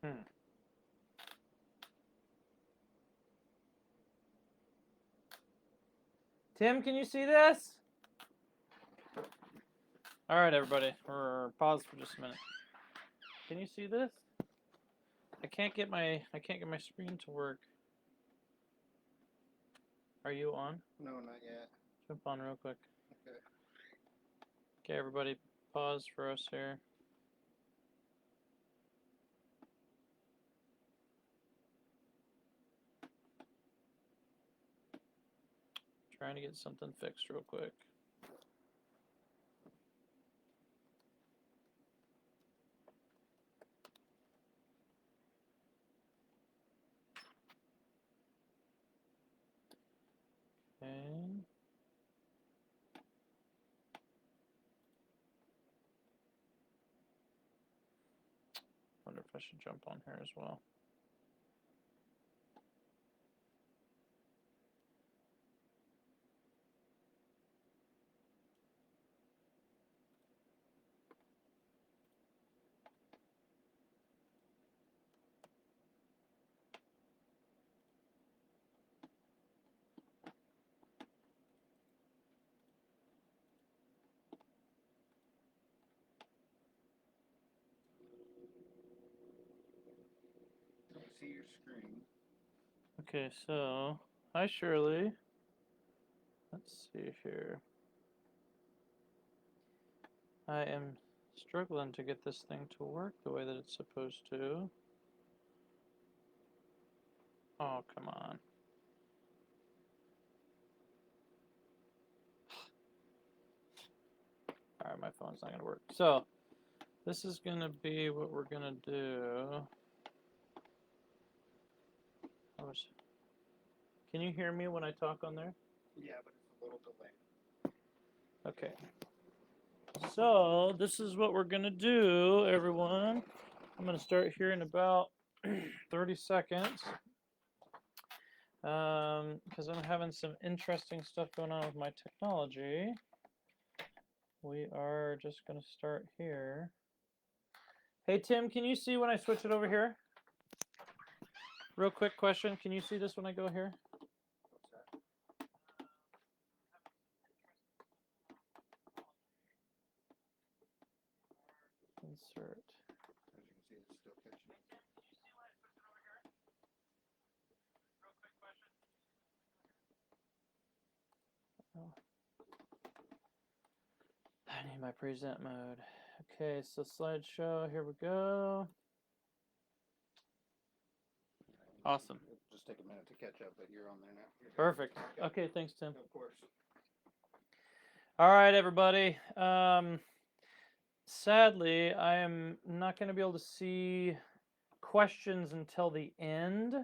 Hmm. Tim, can you see this? All right, everybody. Pause for just a minute. Can you see this? I can't get my screen to work. Are you on? No, not yet. Jump on real quick. Okay. Okay, everybody, pause for us here. Trying to get something fixed real quick. Okay. Wonder if I should jump on here as well. Don't see your screen. Okay, so hi Shirley. Let's see here. I am struggling to get this thing to work the way that it's supposed to. Oh, come on. All right, my phone's not going to work. So, this is going to be what we're going to do. Can you hear me when I talk on there? Yeah, but it's a little delayed. Okay. So, this is what we're going to do, everyone. I'm going to start here in about 30 seconds. Because I'm having some interesting stuff going on with my technology. We are just going to start here. Hey, Tim, can you see when I switch it over here? Real quick question. Can you see this when I go here? What's that? Insert. As you can see, it's still catching. Oh. I need my present mode. Okay, so slideshow. Here we go. Awesome. It'll just take a minute to catch up, but you're on there now. Perfect. Okay, thanks, Tim. Of course. All right, everybody. Sadly, I am not going to be able to see questions until the end.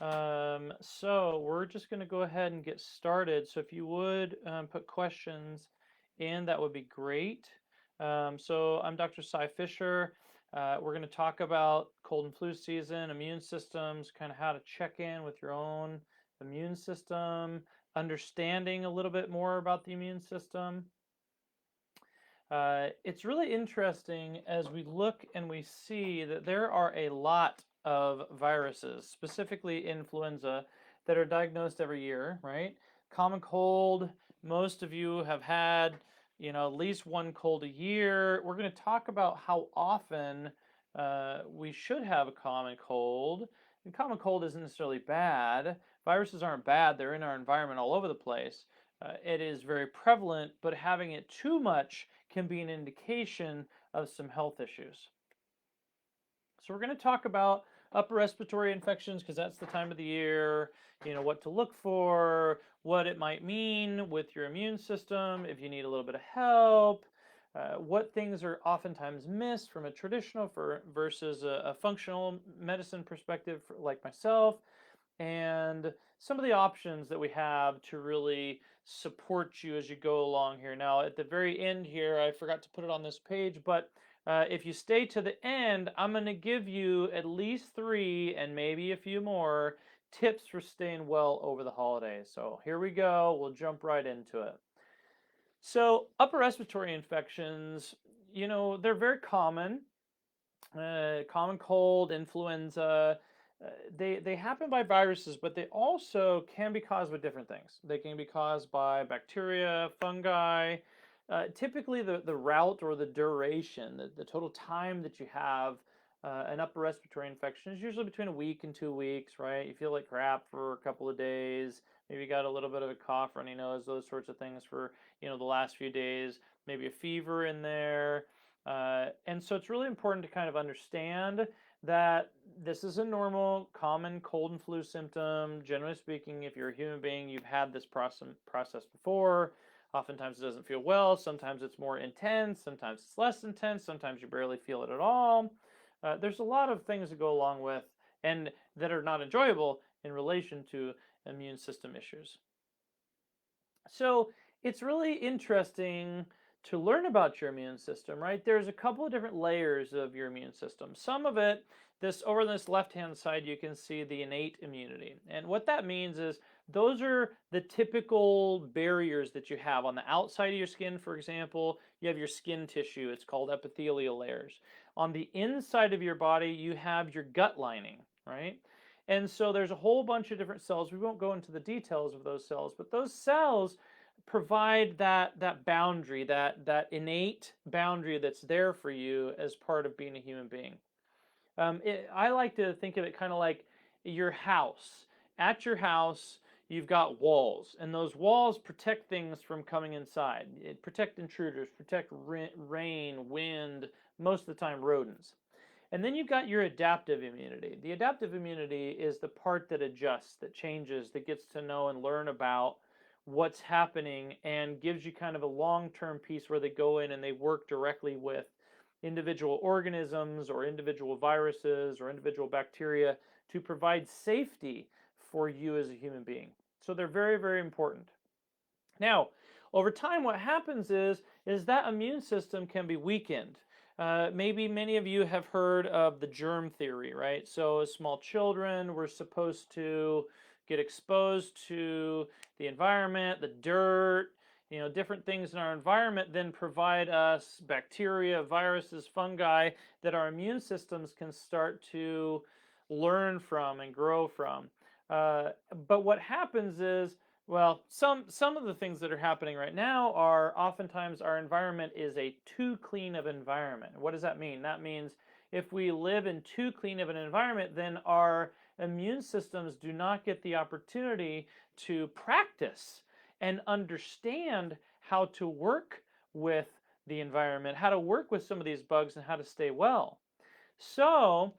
So we're just going to go ahead and get started. So if you would put questions in, that would be great. So I'm Dr. Cy Fisher. We're going to talk about cold and flu season, immune systems, kind of how to check in with your own immune system, understanding a little bit more about the immune system. It's really interesting as we look and we see that there are a lot of viruses, specifically influenza, that are diagnosed every year, right? Common cold, most of you have had, at least one cold a year. We're going to talk about how often we should have a common cold. And common cold isn't necessarily bad. Viruses aren't bad, they're in our environment all over the place. It is very prevalent, but having it too much can be an indication of some health issues. So we're going to talk about upper respiratory infections because that's the time of the year, what to look for, what it might mean with your immune system, if you need a little bit of help, what things are oftentimes missed from a traditional versus a functional medicine perspective like myself, and some of the options that we have to really support you as you go along here. Now, at the very end here, I forgot to put it on this page, but if you stay to the end, I'm going to give you at least 3 and maybe a few more tips for staying well over the holidays. So here we go. We'll jump right into it. So upper respiratory infections, they're very common. common cold, influenza. They happen by viruses, but they also can be caused by different things. They can be caused by bacteria, fungi. Typically, the route or the duration, the total time that you have an upper respiratory infection is usually between a week and 2 weeks, right? You feel like crap for a couple of days. Maybe you got a little bit of a cough, runny nose, those sorts of things for the last few days. Maybe a fever in there. And so it's really important to kind of understand that this is a normal, common cold and flu symptom. Generally speaking, if you're a human being, you've had this process before. Oftentimes it doesn't feel well. Sometimes it's more intense. Sometimes it's less intense. Sometimes you barely feel it at all. There's a lot of things that go along with and that are not enjoyable in relation to immune system issues. So it's really interesting to learn about your immune system, right? There's a couple of different layers of your immune system. Some of it, this over on this left-hand side, you can see the innate immunity. And what that means is those are the typical barriers that you have on the outside of your skin. For example, you have your skin tissue. It's called epithelial layers. On the inside of your body, you have your gut lining, right? And so there's a whole bunch of different cells. We won't go into the details of those cells, but those cells provide that boundary, that innate boundary that's there for you as part of being a human being. I like to think of it kind of like your house. At your house, you've got walls, and those walls protect things from coming inside. It protect intruders, protect rain, wind, most of the time rodents. And then you've got your adaptive immunity. The adaptive immunity is the part that adjusts, that changes, that gets to know and learn about what's happening and gives you kind of a long-term piece where they go in and they work directly with individual organisms or individual viruses or individual bacteria to provide safety for you as a human being. So they're very, very important. Now, over time, what happens is that immune system can be weakened. Maybe many of you have heard of the germ theory, right? So as small children, we're supposed to get exposed to the environment, the dirt, different things in our environment then provide us bacteria, viruses, fungi that our immune systems can start to learn from and grow from. But what happens is, well, some of the things that are happening right now are oftentimes our environment is a too clean of environment. What does that mean? That means if we live in too clean of an environment, then our immune systems do not get the opportunity to practice and understand how to work with the environment, how to work with some of these bugs, and how to stay well. So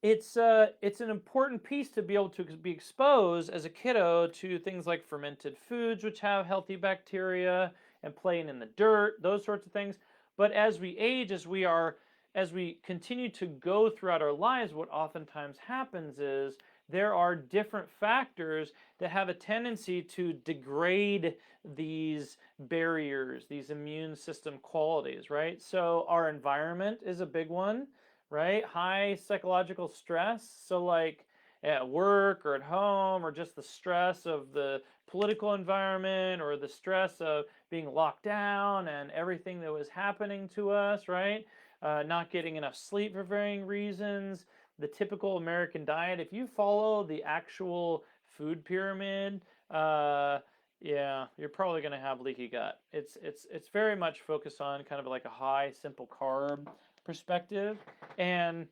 it's an important piece to be able to be exposed as a kiddo to things like fermented foods, which have healthy bacteria, and playing in the dirt, those sorts of things. But as we age, as we continue to go throughout our lives, what oftentimes happens is there are different factors that have a tendency to degrade these barriers, these immune system qualities, right? So our environment is a big one, right? High psychological stress. So, like at work or at home, or just the stress of the political environment, or the stress of being locked down and everything that was happening to us, right? Not getting enough sleep for varying reasons. The typical American diet, if you follow the actual food pyramid, yeah, you're probably going to have leaky gut. It's very much focused on kind of like a high, simple carb perspective, and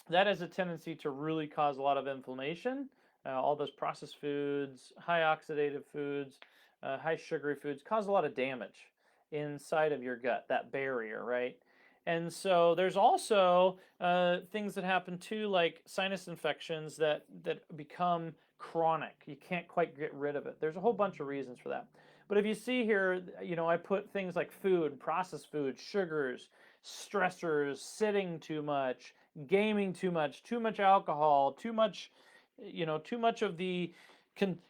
that has a tendency to really cause a lot of inflammation. All those processed foods, high oxidative foods, high sugary foods cause a lot of damage inside of your gut, that barrier, right? And so there's also things that happen too, like sinus infections that become chronic. You can't quite get rid of it. There's a whole bunch of reasons for that. But if you see here, I put things like food, processed food, sugars, stressors, sitting too much, gaming too much alcohol, too much of the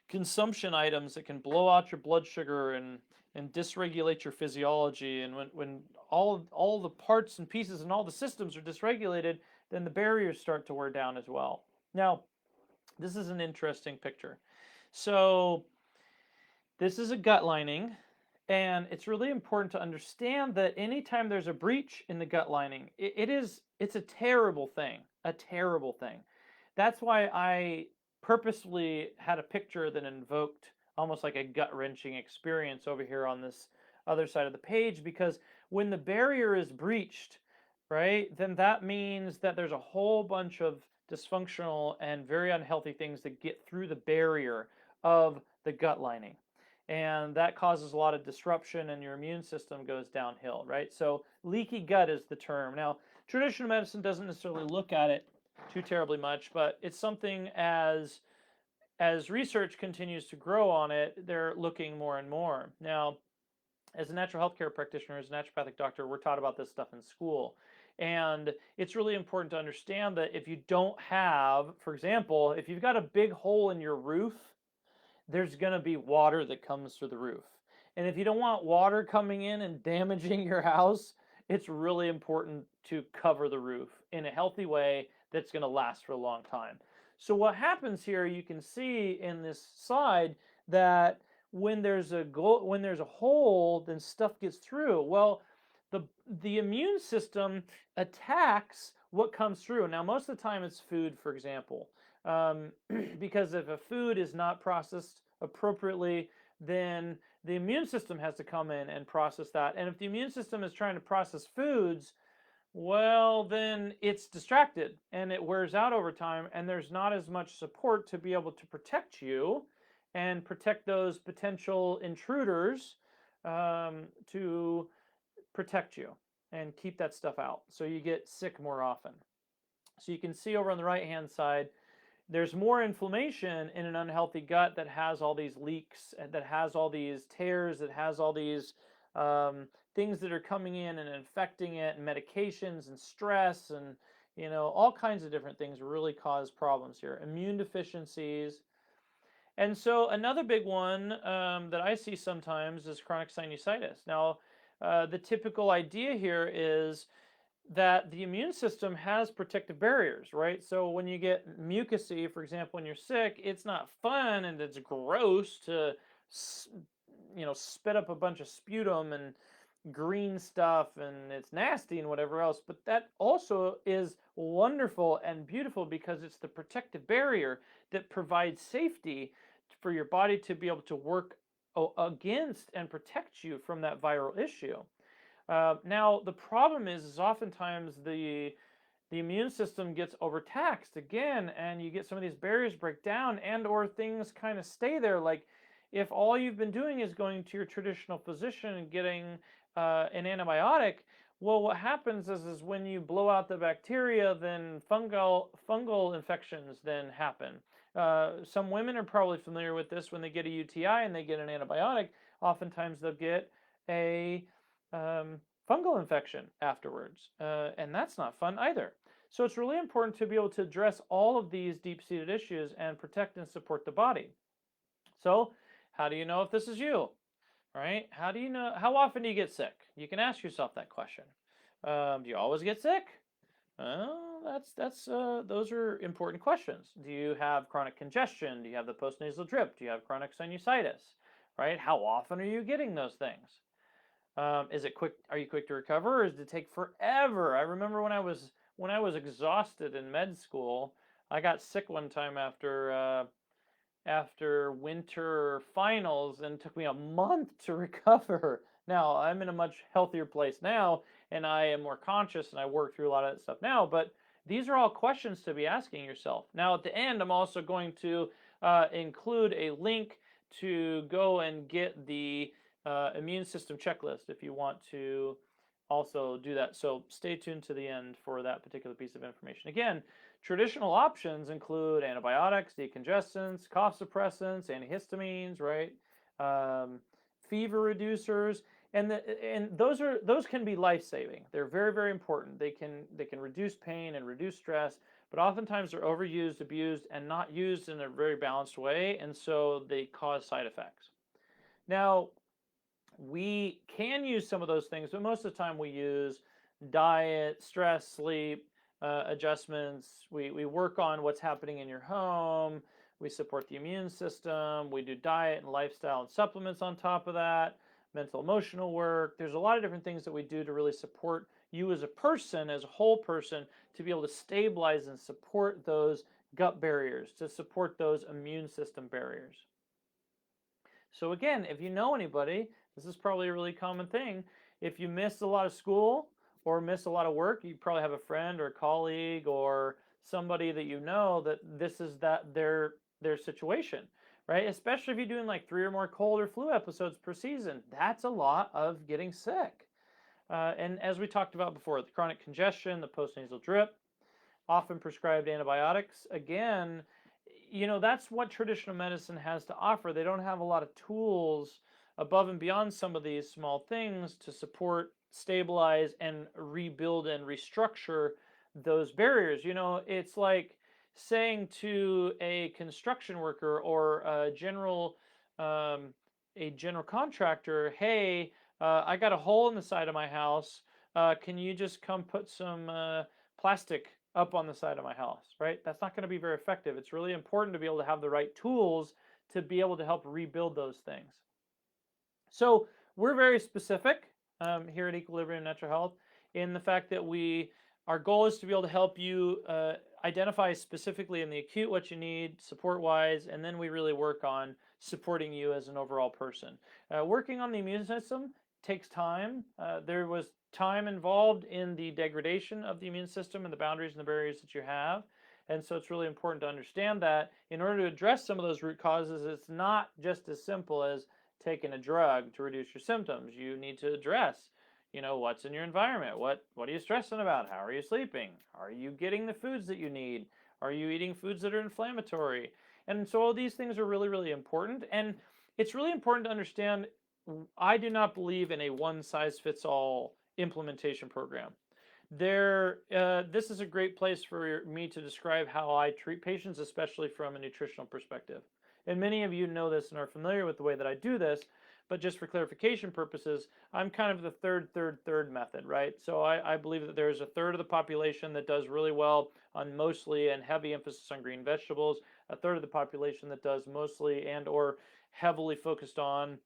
consumption items that can blow out your blood sugar and dysregulate your physiology. And when all the parts and pieces and all the systems are dysregulated, then the barriers start to wear down as well. Now, this is an interesting picture. So this is a gut lining, And it's really important to understand that anytime there's a breach in the gut lining, it's a terrible thing, a terrible thing. That's why I purposely had a picture that invoked almost like a gut-wrenching experience over here on this other side of the page, because when the barrier is breached, right, then that means that there's a whole bunch of dysfunctional and very unhealthy things that get through the barrier of the gut lining. And that causes a lot of disruption and your immune system goes downhill, right? So leaky gut is the term. Now, traditional medicine doesn't necessarily look at it too terribly much, but it's something as research continues to grow on it, they're looking more and more. Now, as a natural health care practitioner, as a naturopathic doctor, we're taught about this stuff in school. And it's really important to understand that if you don't have, for example, if you've got a big hole in your roof, there's going to be water that comes through the roof. And if you don't want water coming in and damaging your house, it's really important to cover the roof in a healthy way that's going to last for a long time. So what happens here, you can see in this slide that when there's a hole, then stuff gets through. Well, the immune system attacks what comes through. Now, most of the time it's food, for example. Because if a food is not processed appropriately, then the immune system has to come in and process that. And if the immune system is trying to process foods, well, then it's distracted and it wears out over time, and there's not as much support to be able to protect you and protect those potential intruders, to protect you and keep that stuff out. So you get sick more often. So you can see over on the right hand side, there's more inflammation in an unhealthy gut that has all these leaks, that has all these tears, that has all these things that are coming in and infecting it, and medications and stress and all kinds of different things really cause problems here. Immune deficiencies. And so another big one that I see sometimes is chronic sinusitis. Now, the typical idea here is that the immune system has protective barriers, right? So when you get mucousy, for example, when you're sick, it's not fun and it's gross to, spit up a bunch of sputum and green stuff, and it's nasty and whatever else. But that also is wonderful and beautiful because it's the protective barrier that provides safety for your body to be able to work against and protect you from that viral issue. Now, the problem is oftentimes the immune system gets overtaxed again, and you get some of these barriers break down, and or things kind of stay there. Like if all you've been doing is going to your traditional physician and getting an antibiotic, well, what happens is when you blow out the bacteria, then fungal infections then happen. Some women are probably familiar with this. When they get a UTI and they get an antibiotic, oftentimes they'll get a fungal infection afterwards, and that's not fun either. So it's really important to be able to address all of these deep-seated issues and protect and support the body. So how do you know if this is you, right? How do you know? How often do you get sick? You can ask yourself that question. Do you always get sick? Those are important questions. Do you have chronic congestion? Do you have the postnasal drip? Do you have chronic sinusitis? Right? How often are you getting those things? Is it quick? Are you quick to recover, or does it take forever? I remember when I was exhausted in med school, I got sick one time after winter finals, and it took me a month to recover. Now I'm in a much healthier place now, and I am more conscious, and I work through a lot of that stuff now. But these are all questions to be asking yourself. Now at the end, I'm also going to include a link to go and get the immune system checklist if you want to also do that. So stay tuned to the end for that particular piece of information. Again, traditional options include antibiotics, decongestants, cough suppressants, antihistamines, right? Fever reducers, and those can be life-saving. They're very, very important. They can reduce pain and reduce stress, but oftentimes they're overused, abused, and not used in a very balanced way, and so they cause side effects. Now, we can use some of those things, but most of the time we use diet, stress, sleep, adjustments. We work on what's happening in your home. We support the immune system. We do diet and lifestyle and supplements on top of that. mental emotional work. There's a lot of different things that we do to really support you as a person, as a whole person, to be able to stabilize and support those gut barriers, to support those immune system barriers. So again, if you know anybody, this is probably a really common thing. If you miss a lot of school or miss a lot of work, you probably have a friend or a colleague or somebody that you know that this is their situation, right? Especially if you're doing like 3 or more cold or flu episodes per season. That's a lot of getting sick. And as we talked about before, the chronic congestion, the postnasal drip, often prescribed antibiotics. Again, that's what traditional medicine has to offer. They don't have a lot of tools above and beyond some of these small things to support, stabilize, and rebuild and restructure those barriers. It's like saying to a construction worker or um, a general contractor, "Hey, I got a hole in the side of my house. Can you just come put some plastic up on the side of my house," right? That's not going to be very effective. It's really important to be able to have the right tools to be able to help rebuild those things. So we're very specific here at Equilibrium Natural Health in the fact that our goal is to be able to help you identify specifically in the acute what you need support-wise, and then we really work on supporting you as an overall person. Working on the immune system takes time. There was time involved in the degradation of the immune system and the boundaries and the barriers that you have. And so it's really important to understand that in order to address some of those root causes, it's not just as simple as taking a drug to reduce your symptoms. You need to address, what's in your environment. What are you stressing about? How are you sleeping? Are you getting the foods that you need? Are you eating foods that are inflammatory? And so all these things are really, really important. And it's really important to understand I do not believe in a one-size-fits-all implementation program. This is a great place for me to describe how I treat patients, especially from a nutritional perspective. And many of you know this and are familiar with the way that I do this, but just for clarification purposes, I'm kind of the third method, right? So I believe that there's a third of the population that does really well on mostly and heavy emphasis on green vegetables, a third of the population that does mostly and or heavily focused on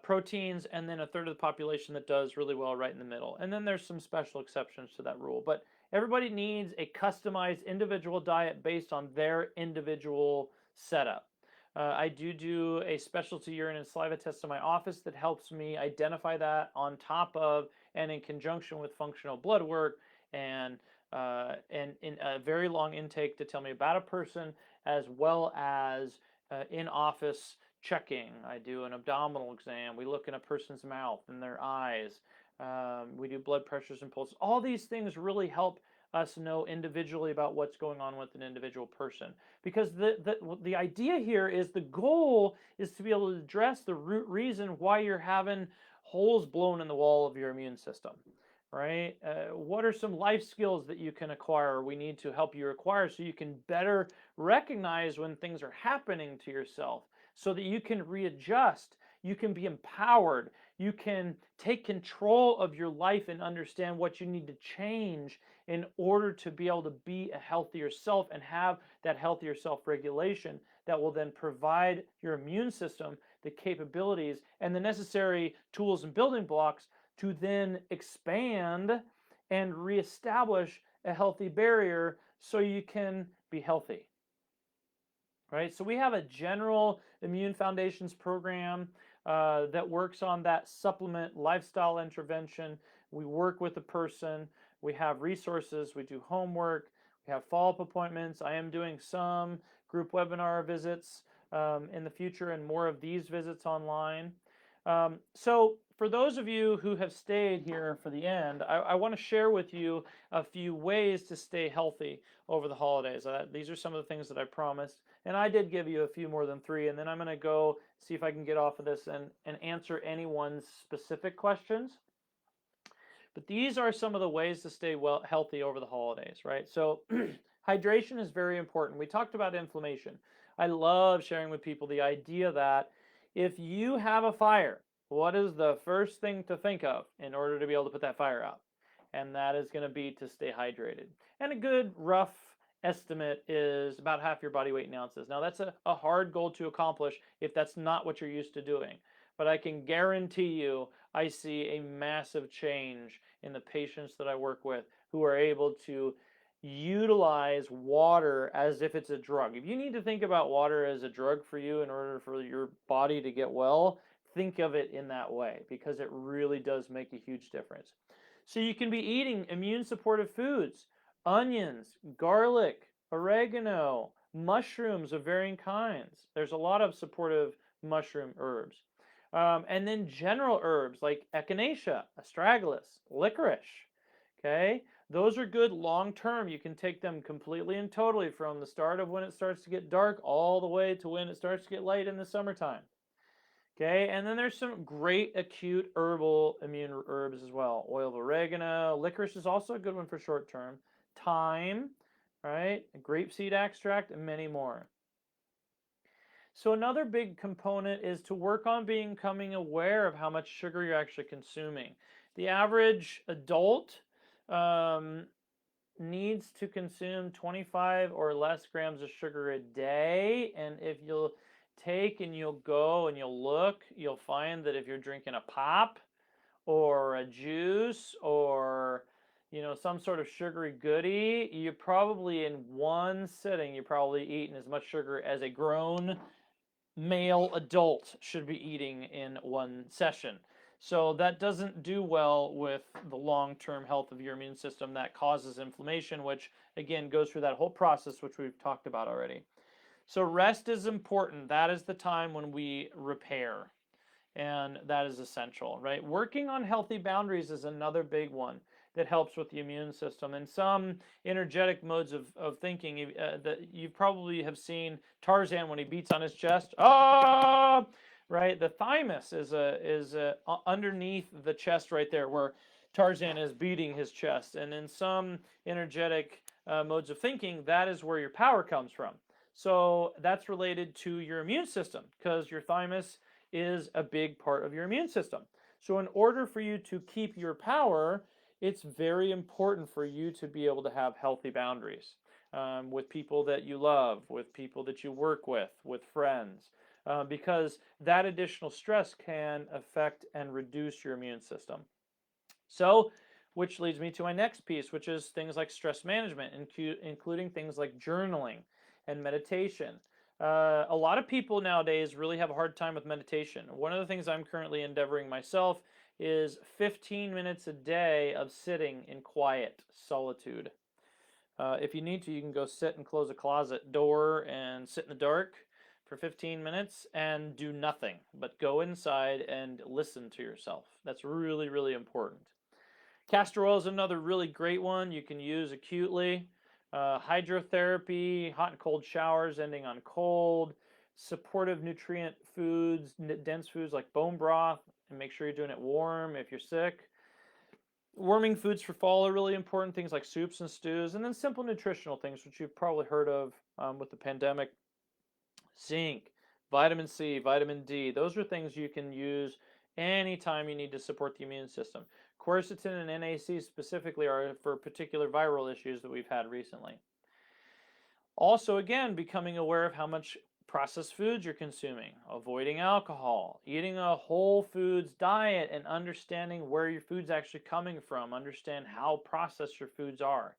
proteins, and then a third of the population that does really well right in the middle. And then there's some special exceptions to that rule. But everybody needs a customized individual diet based on their individual setup. I do a specialty urine and saliva test in my office that helps me identify that on top of and in conjunction with functional blood work and in a very long intake to tell me about a person, as well as in-office checking. I do an abdominal exam. We look in a person's mouth and their eyes. We do blood pressures and pulses. All these things really help us know individually about what's going on with an individual person. Because the idea here is the goal is to be able to address the root reason why you're having holes blown in the wall of your immune system, right? What are some life skills that you can acquire, we need to help you acquire so you can better recognize when things are happening to yourself so that you can readjust, you can be empowered, you can take control of your life and understand what you need to change in order to be able to be a healthier self and have that healthier self-regulation that will then provide your immune system the capabilities and the necessary tools and building blocks to then expand and reestablish a healthy barrier so you can be healthy. Right? So we have a general immune foundations program that works on that supplement lifestyle intervention. We work with a person. We have resources. We do homework. We have follow-up appointments. I am doing some group webinar visits in the future and more of these visits online. So for those of you who have stayed here for the end, I want to share with you a few ways to stay healthy over the holidays. These are some of the things that I promised, and I did give you a few more than 3, and then I'm going to go see if I can get off of this and answer anyone's specific questions. But these are some of the ways to stay healthy over the holidays, right? So hydration is very important. We talked about inflammation. I love sharing with people the idea that if you have a fire, what is the first thing to think of in order to be able to put that fire out? And that is going to be to stay hydrated. And a good rough estimate is about half your body weight in ounces. Now that's a hard goal to accomplish if that's not what you're used to doing. but I can guarantee you I see a massive change in the patients that I work with who are able to utilize water as if it's a drug. If you need to think about water as a drug for you in order for your body to get well, think of it in that way because it really does make a huge difference. So you can be eating immune supportive foods, onions, garlic, oregano, mushrooms of varying kinds. There's a lot of supportive mushroom herbs. And then general herbs like echinacea, astragalus, licorice. Okay, those are good long term. You can take them completely and totally from the start of when it starts to get dark all the way to when it starts to get light in the summertime. Okay, and then there's some great acute herbal immune herbs as well. Oil of oregano, licorice is also a good one for short term. Thyme, right? Grapeseed extract, and many more. So another big component is to work on becoming aware of how much sugar you're actually consuming. The average adult needs to consume 25 or less grams of sugar a day, and if you'll take and you'll go and you'll look, you'll find that if you're drinking a pop or a juice or some sort of sugary goodie, you probably in one sitting you're probably eating as much sugar as a grown male adult should be eating in one session. So that doesn't do well with the long-term health of your immune system. That causes inflammation, which again goes through that whole process which we've talked about already. So rest is important. That is the time when we repair, and that is essential, right? Working on healthy boundaries is another big one that helps with the immune system. And some energetic modes of thinking that you probably have seen Tarzan when he beats on his chest. Ah, right. The thymus is underneath the chest right there, where Tarzan is beating his chest. And in some energetic modes of thinking, that is where your power comes from. So that's related to your immune system because your thymus is a big part of your immune system. So in order for you to keep your power, it's very important for you to be able to have healthy boundaries with people that you love, with people that you work with friends, because that additional stress can affect and reduce your immune system. So, which leads me to my next piece, which is things like stress management, including things like journaling and meditation. A lot of people nowadays really have a hard time with meditation. One of the things I'm currently endeavoring myself is 15 minutes a day of sitting in quiet solitude. If you need to, you can go sit and close a closet door and sit in the dark for 15 minutes and do nothing but go inside and listen to yourself. That's really, really important. Castor oil is another really great one you can use acutely. Hydrotherapy, hot and cold showers ending on cold, supportive nutrient foods, dense foods like bone broth, and make sure you're doing it warm if you're sick. Warming foods for fall are really important, things like soups and stews, and then simple nutritional things, which you've probably heard of with the pandemic. Zinc, vitamin C, vitamin D, those are things you can use anytime you need to support the immune system. Quercetin and NAC specifically are for particular viral issues that we've had recently. Also, again, becoming aware of how much processed foods you're consuming, avoiding alcohol, eating a whole foods diet, and understanding where your food's actually coming from, understand how processed your foods are.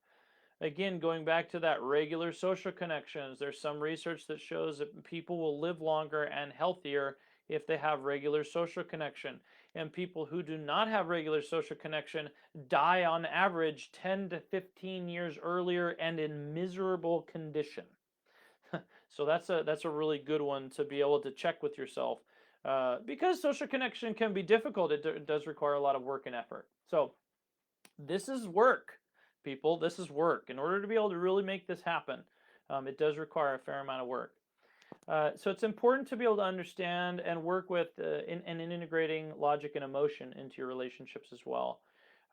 Again, going back to that regular social connections, there's some research that shows that people will live longer and healthier if they have regular social connection. And people who do not have regular social connection die on average 10 to 15 years earlier and in miserable condition. So that's a really good one to be able to check with yourself because social connection can be difficult. It does require a lot of work and effort. So this is work, people. This is work. In order to be able to really make this happen, it does require a fair amount of work. So it's important to be able to understand and work with in integrating logic and emotion into your relationships as well.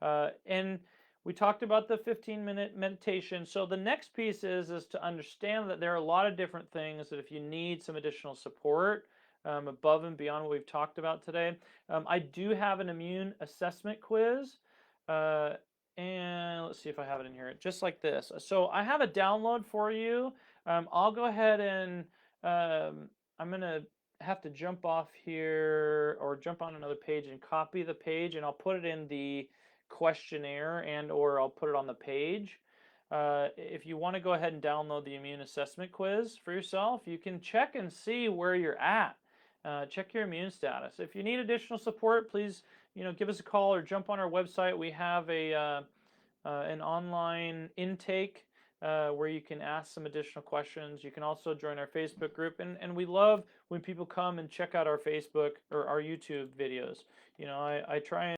And we talked about the 15-minute meditation. So the next piece is to understand that there are a lot of different things that if you need some additional support above and beyond what we've talked about today, I do have an immune assessment quiz. And let's see if I have it in here, just like this. So I have a download for you. I'll go ahead and I'm going to have to jump off here or jump on another page and copy the page, and I'll put it in the questionnaire and or I'll put it on the page. If you want to go ahead and download the immune assessment quiz for yourself, you can check and see where you're at. Check your immune status. If you need additional support, please give us a call or jump on our website. We have an online intake where you can ask some additional questions. You can also join our Facebook group, and we love when people come and check out our Facebook or our YouTube videos. I try